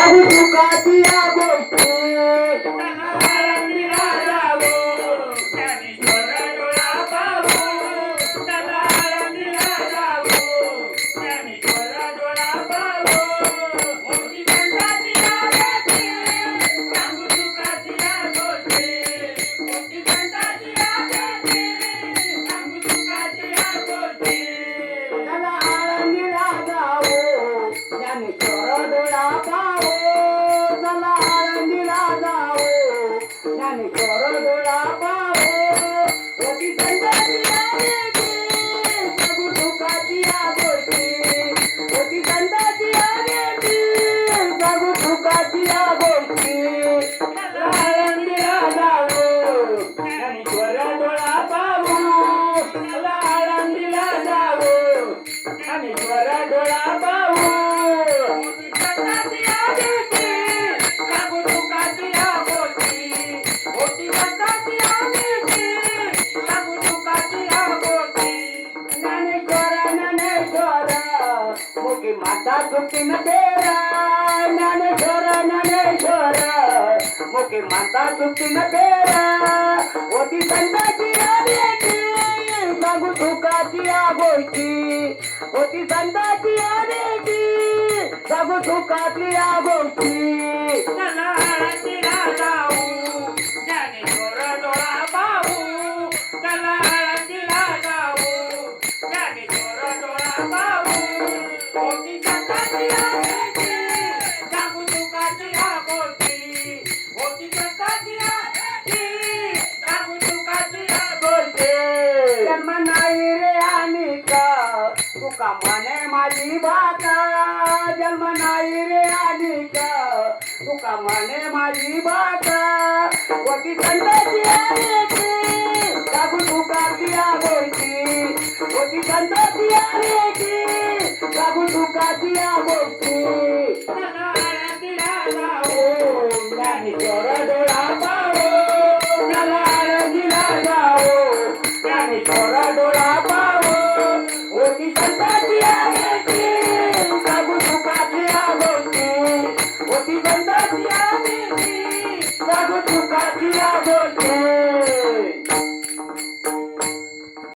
सांगू तुकाची या गोष्टी माता सुखी न तेरा ज्ञानेश्वर मुखे माता सुखी न तेरा होती संताची आलेची सांगू तुकाची या गोष्टी होती संताची आलेची सांगू तुकाची या गोष्टी ज्ञानेश्वर डोळा पाहू चला आळंदीला जाऊ ज्ञानेश्वर डोळा पाहू होती संताची आलेची सांगू तुकाची या गोष्टी होती संताची आलेची सांगू तुकाची या गोष्टी जन्म नाही रे अनिका तुका म्हणे माझी बाता जन्म नाही रे अनिका तुका म्हणे माझी बाता होती संताची आलेची सांगू तुकाची या गोष्टी होती संताची आलेची सांगू तुकाची या गोष्टी